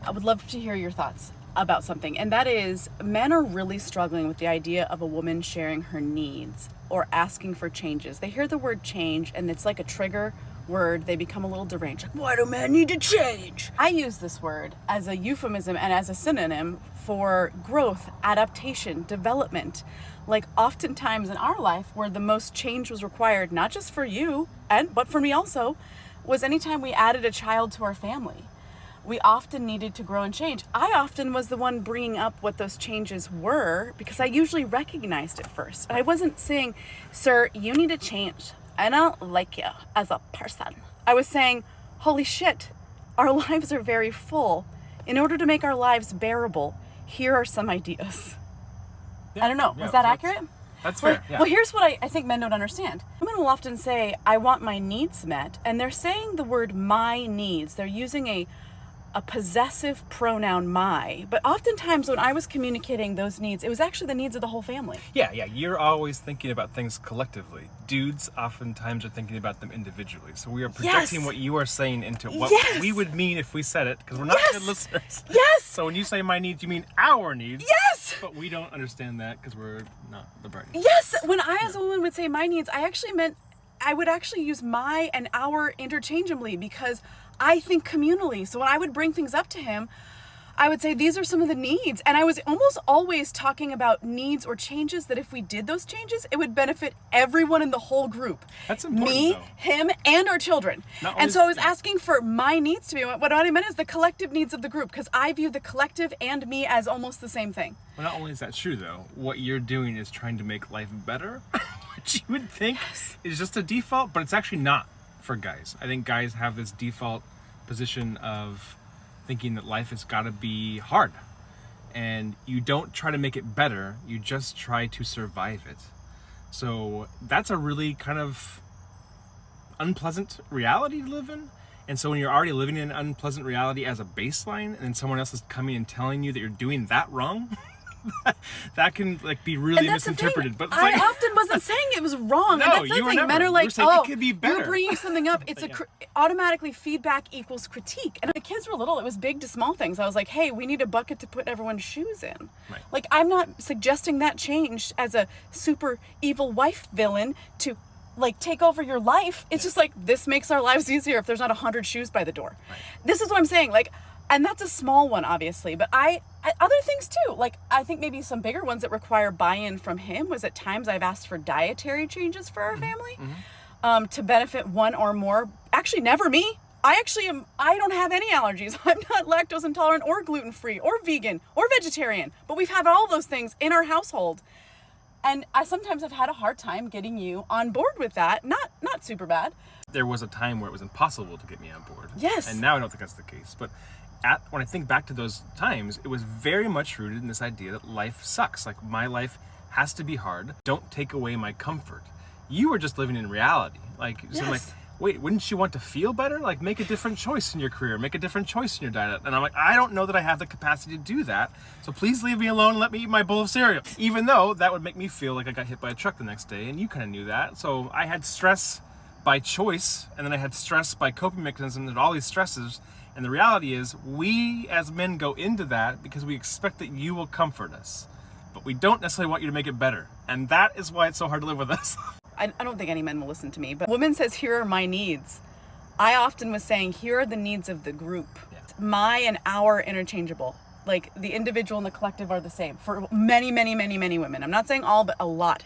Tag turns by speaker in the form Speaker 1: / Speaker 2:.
Speaker 1: I would love to hear your thoughts about something, and that is men are really struggling with the idea of a woman sharing her needs or asking for changes. They hear the word change and it's like a trigger word. They become a little deranged. Like, why do men need to change? I use this word as a euphemism and as a synonym for growth, adaptation, development. Like oftentimes in our life where the most change was required, not just for you, but for me also, was anytime we added a child to our family. We often needed to grow and change. I often was the one bringing up what those changes were because I usually recognized it first. I wasn't saying, sir, you need to change. I don't like you as a person. I was saying, holy shit, our lives are very full. In order to make our lives bearable, here are some ideas.
Speaker 2: Yeah,
Speaker 1: I don't know,
Speaker 2: yeah,
Speaker 1: was that accurate?
Speaker 2: That's fair, yeah.
Speaker 1: Well, here's what I think men don't understand. Women will often say, I want my needs met, and they're saying the word my needs. They're using a possessive pronoun my, but oftentimes when I was communicating those needs, it was actually the needs of the whole family.
Speaker 2: Yeah, you're always thinking about things collectively. Dudes oftentimes are thinking about them individually. So we are projecting what you are saying into what we would mean if we said it, because we're not good listeners.
Speaker 1: Yes!
Speaker 2: So when you say my needs, you mean our needs.
Speaker 1: Yes!
Speaker 2: But we don't understand that because we're not the brain.
Speaker 1: Yes! When I as a woman would say my needs, I would actually use my and our interchangeably because I think communally. So when I would bring things up to him, I would say, these are some of the needs. And I was almost always talking about needs or changes that if we did those changes, it would benefit everyone in the whole group.
Speaker 2: That's important,
Speaker 1: Me,
Speaker 2: though.
Speaker 1: him, and our children. And so I was asking for my needs to be, what I meant is the collective needs of the group, because I view the collective and me as almost the same thing.
Speaker 2: Well, not only is that true, though, what you're doing is trying to make life better, which you would think is just a default, but it's actually not for guys. I think guys have this default position of thinking that life has got to be hard, and you don't try to make it better, you just try to survive it. So that's a really kind of unpleasant reality to live in. And so when you're already living in an unpleasant reality as a baseline, and then someone else is coming and telling you that you're doing that wrong, that can be really misinterpreted. But
Speaker 1: I often wasn't saying it was wrong.
Speaker 2: No,
Speaker 1: and that's the
Speaker 2: you were
Speaker 1: thing.
Speaker 2: never.
Speaker 1: Men are like,
Speaker 2: You were saying it could be better.
Speaker 1: You're bringing something up. It's automatically feedback equals critique. And when the kids were little, it was big to small things. I was like, hey, we need a bucket to put everyone's shoes in.
Speaker 2: Right.
Speaker 1: Like, I'm not suggesting that change as a super evil wife villain to take over your life. It's just this makes our lives easier if there's not 100 shoes by the door.
Speaker 2: Right.
Speaker 1: This is what I'm saying. And that's a small one, obviously, but I other things too. I think maybe some bigger ones that require buy-in from him was at times I've asked for dietary changes for our family to benefit one or more. Actually, never me. I don't have any allergies. I'm not lactose intolerant or gluten-free or vegan or vegetarian, but we've had all those things in our household. And I sometimes have had a hard time getting you on board with that. Not super bad.
Speaker 2: There was a time where it was impossible to get me on board.
Speaker 1: Yes.
Speaker 2: And now I don't think that's the case. But when I think back to those times, it was very much rooted in this idea that life sucks. My life has to be hard. Don't take away my comfort. You were just living in reality. So I'm like, wait, wouldn't you want to feel better? Make a different choice in your career, make a different choice in your diet. And I'm like, I don't know that I have the capacity to do that. So please leave me alone and let me eat my bowl of cereal. Even though that would make me feel like I got hit by a truck the next day, and you kind of knew that. So I had stress by choice, and then I had stress by coping mechanisms and all these stresses. And the reality is, we as men go into that because we expect that you will comfort us. But we don't necessarily want you to make it better. And that is why it's so hard to live with us.
Speaker 1: I don't think any men will listen to me, but woman says, here are my needs. I often was saying, here are the needs of the group. Yeah. My and our interchangeable. The individual and the collective are the same for many, many, many, many women. I'm not saying all, but a lot.